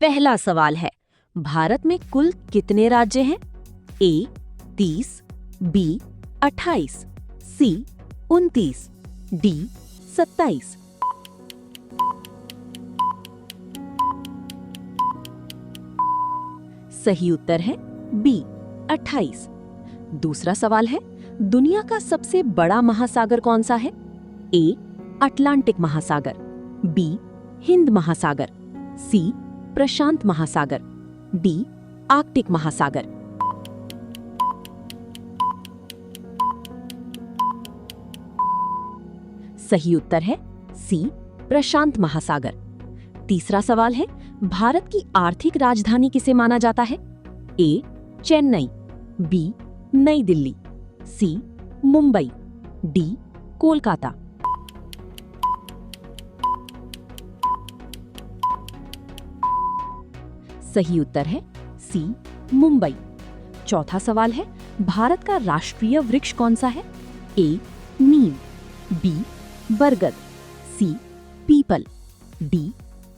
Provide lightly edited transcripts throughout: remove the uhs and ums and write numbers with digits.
पहला सवाल है, भारत में कुल कितने राज्य हैं? ए 30, बी 28, सी 29, डी 27। सही उत्तर है बी 28। दूसरा सवाल है, दुनिया का सबसे बड़ा महासागर कौन सा है? ए अटलांटिक महासागर, बी हिंद महासागर, सी प्रशांत महासागर, डी आर्कटिक महासागर। सही उत्तर है सी प्रशांत महासागर। तीसरा सवाल है, भारत की आर्थिक राजधानी किसे माना जाता है? ए चेन्नई, बी नई दिल्ली, सी मुंबई, डी कोलकाता। सही उत्तर है सी मुंबई। चौथा सवाल है, भारत का राष्ट्रीय वृक्ष कौन सा है? ए नीम, बी बरगद, सी पीपल, डी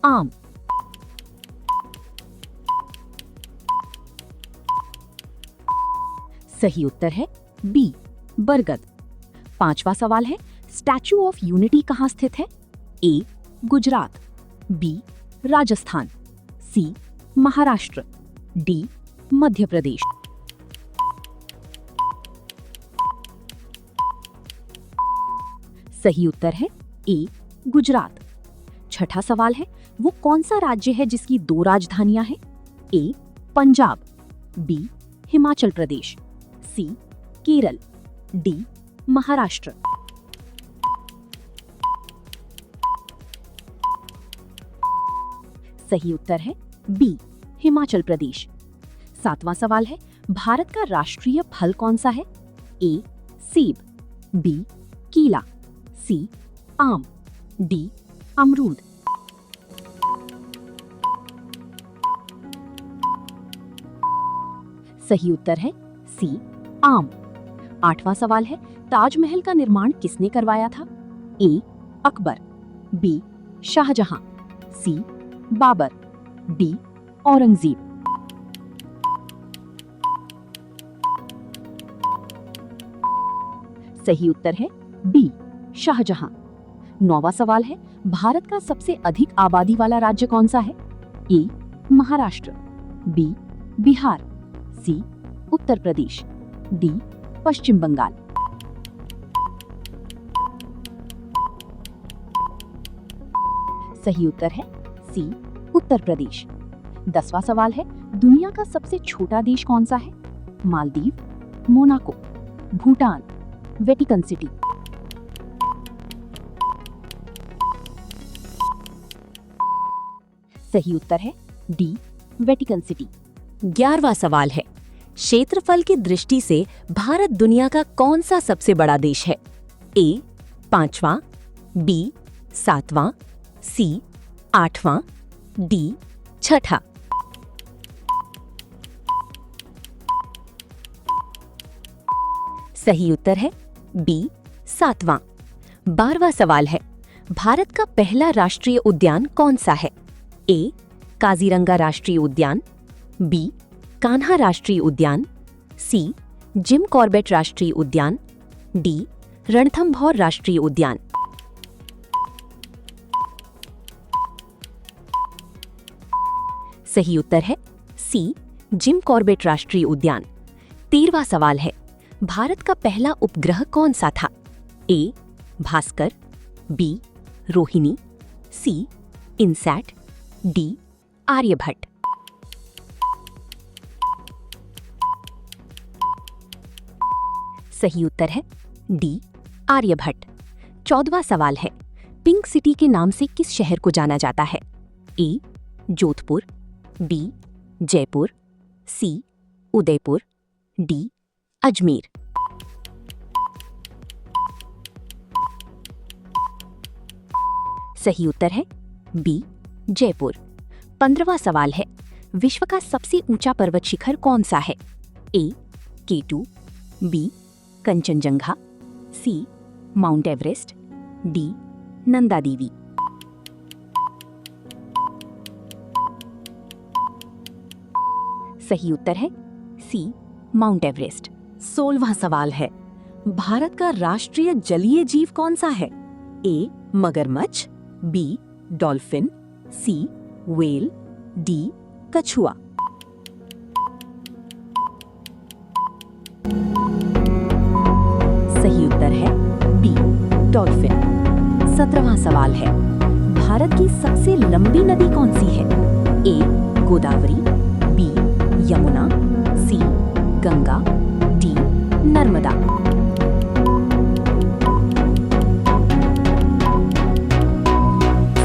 आम। सही उत्तर है बी बरगद। पांचवा सवाल है, स्टैच्यू ऑफ यूनिटी कहां स्थित है? ए गुजरात, बी राजस्थान, सी महाराष्ट्र, डी मध्य प्रदेश। सही उत्तर है ए गुजरात। छठा सवाल है, वो कौन सा राज्य है जिसकी 2 राजधानियां हैं? ए पंजाब, बी हिमाचल प्रदेश, सी केरल, डी महाराष्ट्र। सही उत्तर है बी हिमाचल प्रदेश। 7वां सवाल है, भारत का राष्ट्रीय फल कौन सा है? ए सेब, बी केला, सी आम, डी अमरूद। सही उत्तर है सी आम। 8वां सवाल है, ताजमहल का निर्माण किसने करवाया था? ए अकबर, बी शाहजहां, सी बाबर, डी औरंगजेब। सही उत्तर है बी शाहजहां। 9वां सवाल है, भारत का सबसे अधिक आबादी वाला राज्य कौन सा है? ए महाराष्ट्र, बी बिहार, सी उत्तर प्रदेश, डी पश्चिम बंगाल। सही उत्तर है सी उत्तर प्रदेश। 10वां सवाल है, दुनिया का सबसे छोटा देश कौन सा है? Maldives, Monaco, Bhutan, Vatican city. सही उत्तर है डी वेटिकन सिटी। 11वां सवाल है, क्षेत्रफल की दृष्टि से भारत दुनिया का कौन सा सबसे बड़ा देश है? ए 5वां, बी 7वां, सी 8वां, डी 6ठा। सही उत्तर है बी 7वां। 12वां सवाल है, भारत का पहला राष्ट्रीय उद्यान कौन सा है? ए काजीरंगा राष्ट्रीय उद्यान, बी कान्हा राष्ट्रीय उद्यान, सी जिम कॉर्बेट राष्ट्रीय उद्यान, डी रणथंभौर राष्ट्रीय उद्यान। सही उत्तर है सी जिम कॉर्बेट राष्ट्रीय उद्यान। 13वां सवाल है, भारत का पहला उपग्रह कौन सा था? ए भास्कर, बी रोहिणी, सी इनसैट, डी आर्यभट्ट। सही उत्तर है डी आर्यभट्ट। 14वां सवाल है, पिंक सिटी के नाम से किस शहर को जाना जाता है? ए जोधपुर, बी जयपुर, सी उदयपुर, डी अजमेर। सही उत्तर है बी जयपुर। 15वां सवाल है, विश्व का सबसे ऊंचा पर्वत शिखर कौन सा है? ए K2, बी कंचनजंगा, सी mount Everest, D Nanda Devi. सही उत्तर है सी, माउंट एवरेस्ट। 16वां सवाल है, भारत का राष्ट्रीय जलीय जीव कौन सा है? ए, मगरमच्छ, बी, डॉल्फिन, सी, व्हेल, डी, कछुआ। सही उत्तर है बी, डॉल्फिन। 17वां सवाल है, भारत की सबसे लंबी नदी कौन सी है? ए, गोदावरी, बी, यमुना, सी, गंगा, डी, नर्मदा।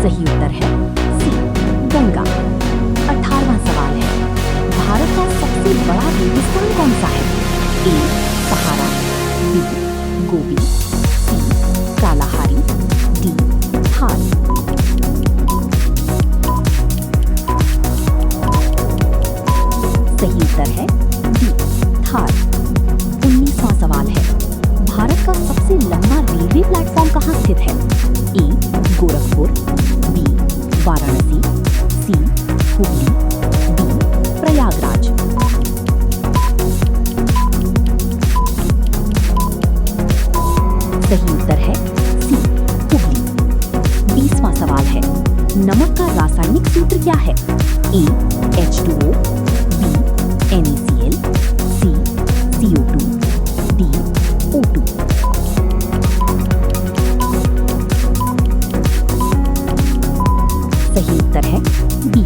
सही उत्तर है सी, गंगा। 18वां सवाल है, भारत का सबसे बड़ा रेगिस्तान कौन सा है? ए, सहारा, बी, गोबी, सी, कालाहारी, डी, थार। सही उत्तर है डी, थार। 19वां सवाल है, भारत का सबसे लंबा रेलवे प्लेटफॉर्म कहाँ स्थित है? ए, गोरखपुर, बी, वाराणसी, सी, हुगली, डी, प्रयागराज। सही उत्तर है सी, हुगली। 20वां सवाल है, नमक का रासायनिक सूत्र क्या है? ए, H2O, बी, NaCl, सी, CO2, डी, O2। सही उत्तर है बी,